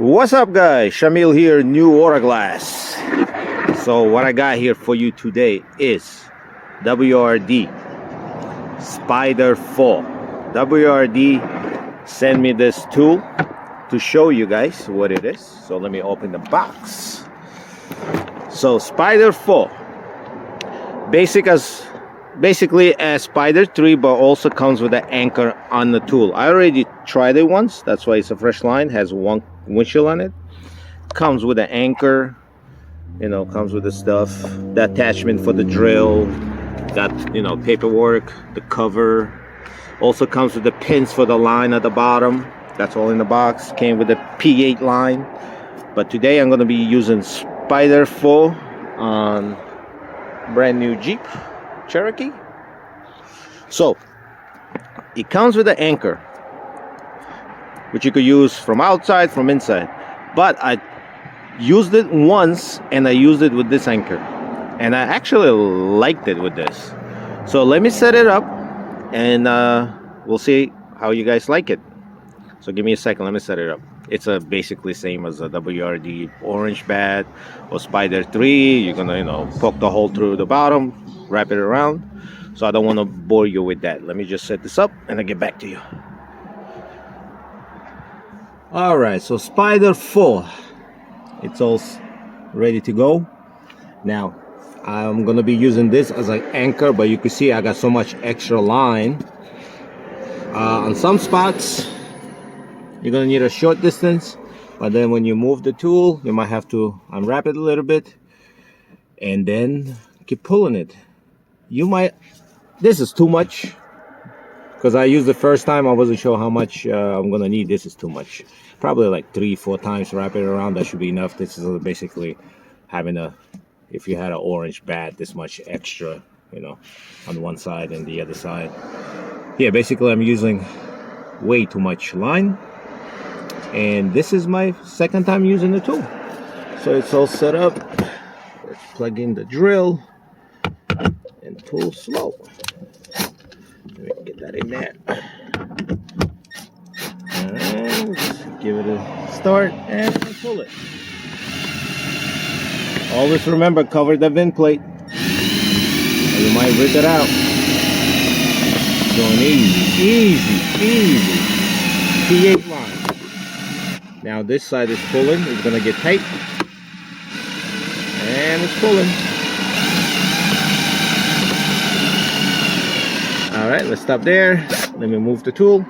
What's up, guys? Shamil here, new auto glass. So what I got here for you today is WRD Spider 4. WRD sent me this tool to show you guys what it is. So let me open the box. So Spider 4, basically a Spider 3, but also comes with an anchor on the tool. I already tried it once, that's why it's a fresh line. Has one windshield on it. Comes with an anchor, comes with the stuff, the attachment for the drill, got paperwork, the cover. Also comes with the pins for the line at the bottom. That's all in the box. Came with the P8 line. But today I'm going to be using Spider 4 on brand new Jeep Cherokee. So it comes with an anchor, which you could use from outside, from inside. But I used it once and I used it with this anchor, and I actually liked it with this. So let me set it up and we'll see how you guys like it. So give me a second, let me set it up. It's basically same as a WRD orange bat or Spider 3. You're gonna poke the hole through the bottom, wrap it around. So I don't want to bore you with that. Let me just set this up and I'll get back to you. Alright, so Spider 4, it's all ready to go. Now I'm gonna be using this as an anchor, but you can see I got so much extra line. On some spots you're gonna need a short distance, but then when you move the tool you might have to unwrap it a little bit and then keep pulling it. This is too much, because I used the first time, I wasn't sure how much I'm gonna need. This is too much. Probably like 3-4 times wrap it around, that should be enough. This is basically having if you had an orange bat, this much extra, on one side and the other side. Yeah, basically I'm using way too much line, and this is my second time using the tool. So it's all set up. Let's plug in the drill and pull slow. Let me get that in there. And just give it a start and pull it. Always remember, cover the vent plate, or you might rip it out. Going easy. P8 line. Now this side is pulling. It's gonna get tight, and it's pulling. Alright, let's stop there. Let me move the tool.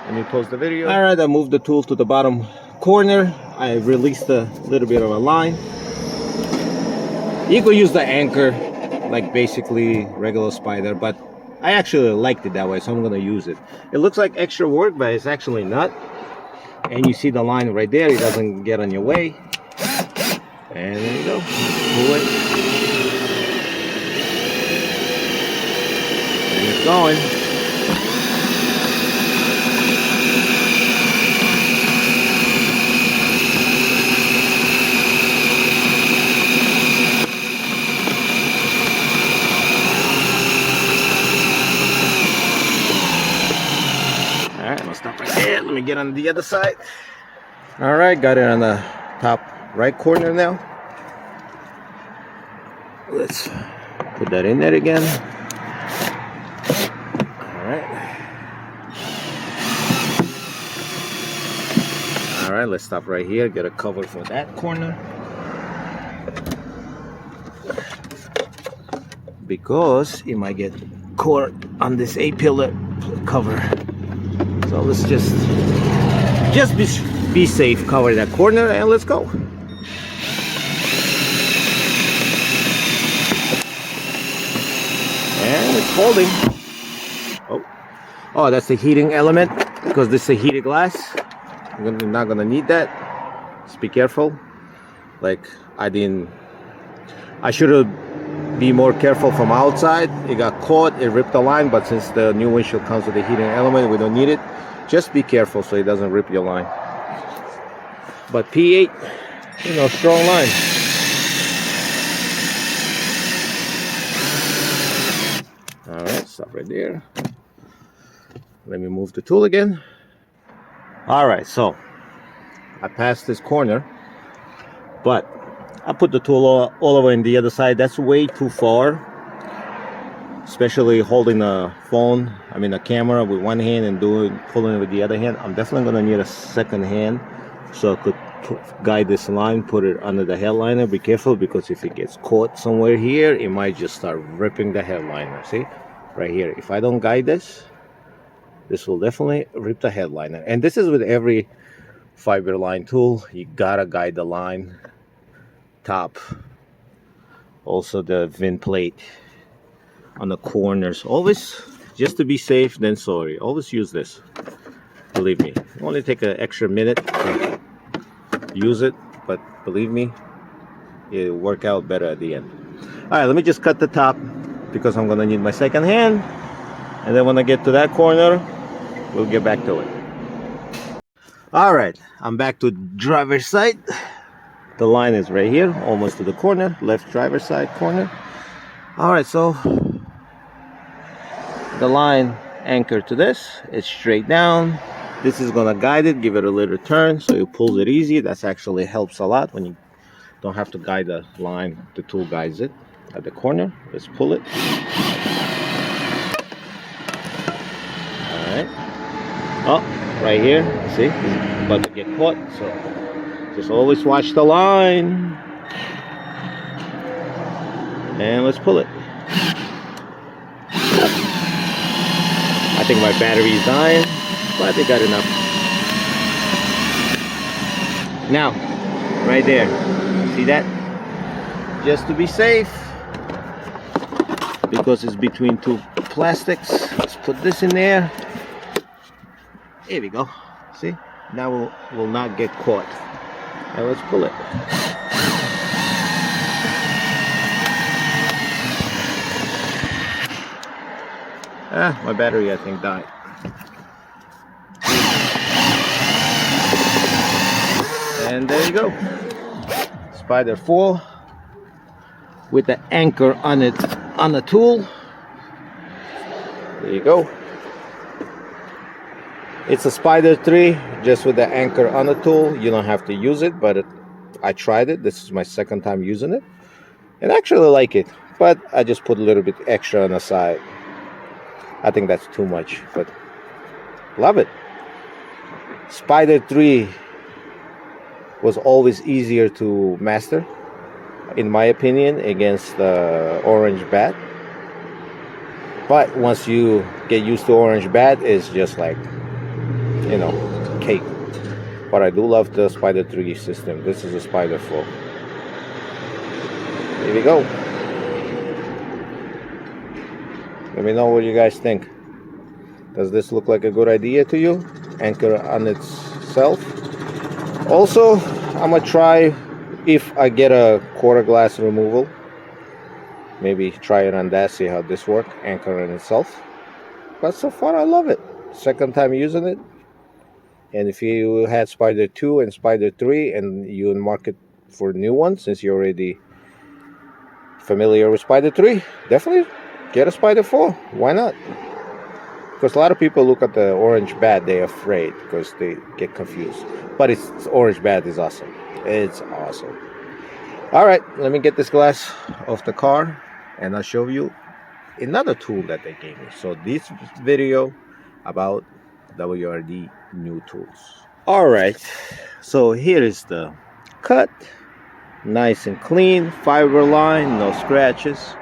Let me pause the video. Alright, I moved the tool to the bottom corner. I released a little bit of a line. You could use the anchor like basically regular Spider, but I actually liked it that way, so I'm gonna use it. It looks like extra work, but it's actually not. And you see the line right there, it doesn't get on your way. And there you go. Pull it. Going. Alright, I'll stop right there. Let me get on the other side. Alright, got it on the top right corner now. Let's put that in there again. Alright, let's stop right here, get a cover for that corner, because it might get caught on this A-pillar cover. So let's just be safe, cover that corner, and let's go. And it's holding. Oh, that's the heating element, because this is a heated glass. You're not gonna need that. Just be careful. Like I should have be more careful from outside. It got caught, it ripped the line, but since the new windshield comes with a heating element, we don't need it. Just be careful so it doesn't rip your line. But P8, strong line. Alright, stop right there. Let me move the tool again. All right, so I passed this corner, but I put the tool all over on the other side. That's way too far, especially holding a phone, a camera with one hand and pulling it with the other hand. I'm definitely gonna need a second hand so I could guide this line, put it under the headliner. Be careful, because if it gets caught somewhere here, it might just start ripping the headliner. See, right here, if I don't guide this will definitely rip the headliner. And this is with every fiber line tool. You gotta guide the line, top, also the vent plate on the corners. Always, just to be safe than sorry, always use this. Believe me, it only take an extra minute to use it, but believe me, it'll work out better at the end. All right, let me just cut the top, because I'm gonna need my second hand, and then when I get to that corner, we'll get back to it. All right, I'm back to driver's side. The line is right here, almost to the corner, left driver's side corner. All right, so the line anchored to this, it's straight down. This is gonna guide it, give it a little turn so it pulls it easy. That's actually helps a lot when you don't have to guide the line. The tool guides it at the corner. Let's pull it. All right. Oh, right here. See, it's about to get caught. So just always watch the line. And let's pull it. I think my battery is dying, but they got enough. Now, right there, see that? Just to be safe, because it's between two plastics, let's put this in there. Here we go. See? Now we'll not get caught. Now let's pull it. My battery, I think, died. And there you go. Spider 4 with the anchor on it on the tool. There you go. It's a Spider 3 just with the anchor on the tool. You don't have to use it, but I tried it. This is my second time using it, and I actually like it, but I just put a little bit extra on the side. I think that's too much, but love it. Spider 3 was always easier to master, in my opinion, against the orange bat. But once you get used to orange bat, it's just like, cake. But I do love the Spider 3 system. This is a Spider 4. Here we go. Let me know what you guys think. Does this look like a good idea to you? Anchor on itself. Also, I'm gonna try, if I get a quarter glass removal, maybe try it on that, see how this works, anchor on itself. But so far I love it. Second time using it. And if you had Spider 2 and Spider 3 and you're in market for new ones, since you're already familiar with Spider 3, definitely get a Spider 4. Why not? Because a lot of people look at the orange bat, they're afraid because they get confused. But it's orange bat is awesome. It's awesome. All right, let me get this glass off the car and I'll show you another tool that they gave me. So this video about WRD new tools. All right, so here is the cut. Nice and clean, fiber line, no scratches.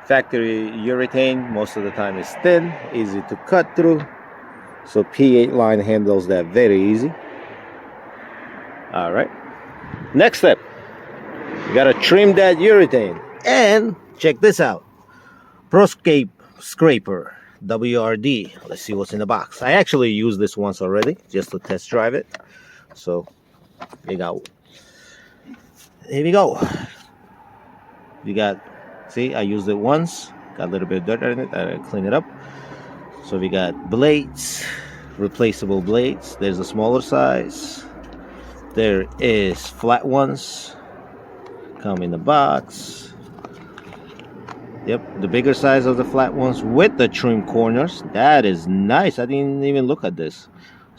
Factory urethane, most of the time is thin, easy to cut through. So P8 line handles that very easy. All right, next step, you gotta trim that urethane. And check this out, Proscape scraper, WRD. Let's see what's in the box. I actually used this once already just to test drive it. So here we go. You got, see, I used it once, got a little bit of dirt in it, I clean it up. So we got blades, replaceable blades. There's a smaller size. There is flat ones, come in the box. Yep, the bigger size of the flat ones with the trim corners. That is nice. I didn't even look at this.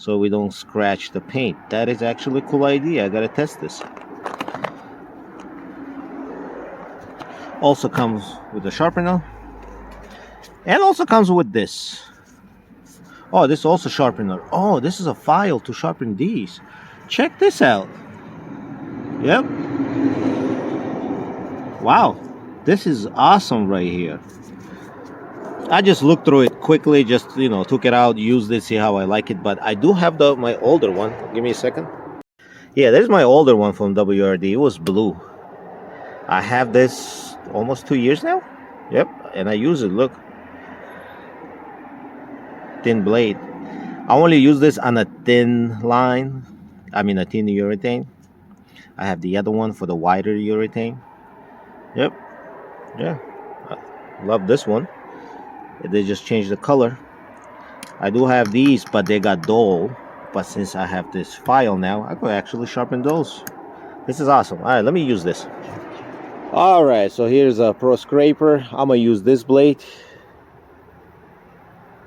so we don't scratch the paint. That is actually a cool idea. I gotta test this. Also comes with a sharpener, and also comes with this. Oh, this is also sharpener. Oh, this is a file to sharpen these. Check this out. Yep. Wow, this is awesome right here. I just looked through it quickly, just took it out, used it, see how I like it. But I do have my older one. Give me a second. Yeah, there's my older one from WRD. It was blue. I have this almost 2 years now. Yep, and I use it. Look, thin blade. I only use this on a thin line. I mean a thin urethane. I have the other one for the wider urethane. Yep. Yeah, I love this one. They just changed the color. I do have these, but they got dull. But since I have this file now, I could actually sharpen those. This is awesome. All right, let me use this. All right, so here's a pro scraper. I'm gonna use this blade.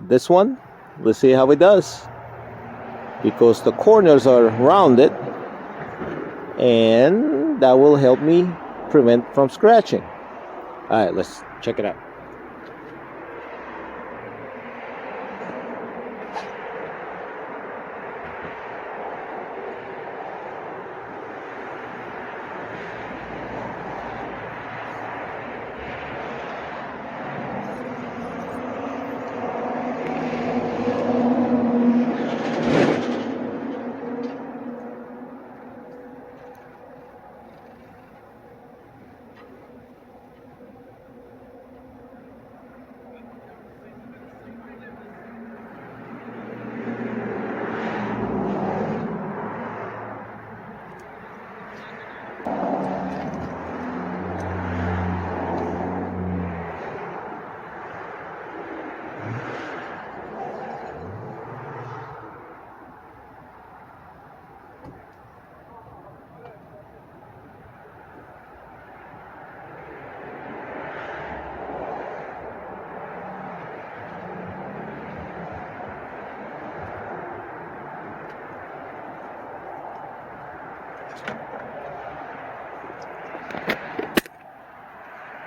This one. Let's see how it does. Because the corners are rounded, and that will help me prevent from scratching. All right, let's check it out.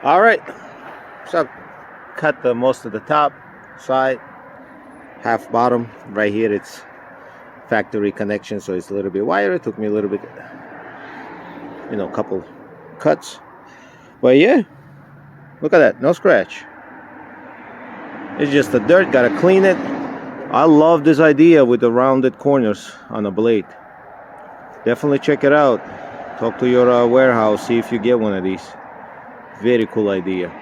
All right, so I've cut the most of the top side, half bottom. Right here it's factory connection, so it's a little bit wider. It took me a little bit, couple cuts, but yeah, look at that, no scratch. It's just the dirt, gotta clean it. I love this idea with the rounded corners on a blade. Definitely check it out. Talk to your warehouse, see if you get one of these. Very cool idea.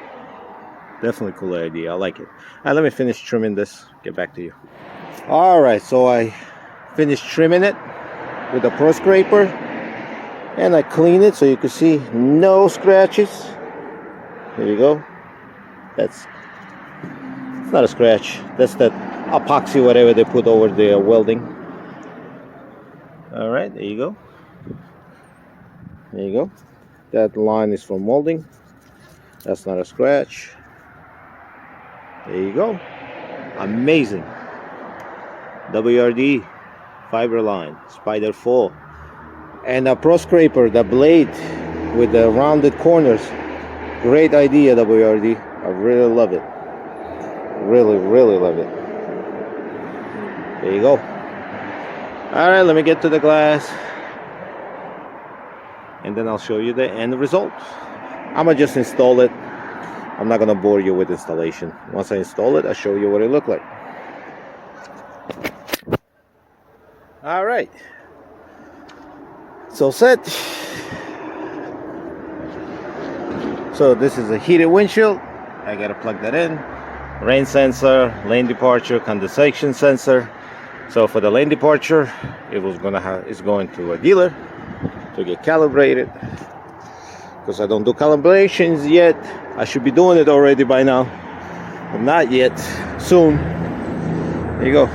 Definitely cool idea. I like it. All right, let me finish trimming this. Get back to you. All right, so I finished trimming it with a pro scraper, and I clean it so you can see no scratches. There you go. It's not a scratch. That's that epoxy, whatever they put over the welding. All right, there you go. There you go. That line is from molding. That's not a scratch. There you go. Amazing. WRD fiber line, Spider 4. And a pro scraper, the blade with the rounded corners. Great idea, WRD. I really love it. Really, really love it. There you go. All right, let me get to the glass, and then I'll show you the end result. I'm gonna just install it. I'm not gonna bore you with installation. Once I install it, I'll show you what it looked like. All right, so set. So this is a heated windshield. I gotta plug that in. Rain sensor, lane departure, condensation sensor. So for the lane departure, it's going to a dealer to get calibrated. Because I don't do calibrations yet. I should be doing it already by now, but not yet. Soon. There you go.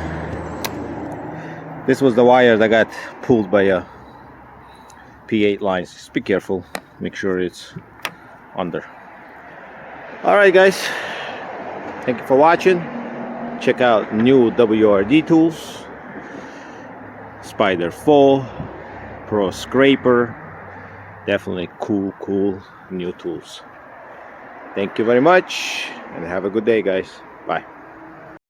This was the wire that got pulled by a P8 lines. Just be careful. Make sure it's under. All right, guys. Thank you for watching. Check out new WRD tools. Spider Full, Pro Scraper. Definitely cool new tools. Thank you very much and have a good day, guys. Bye.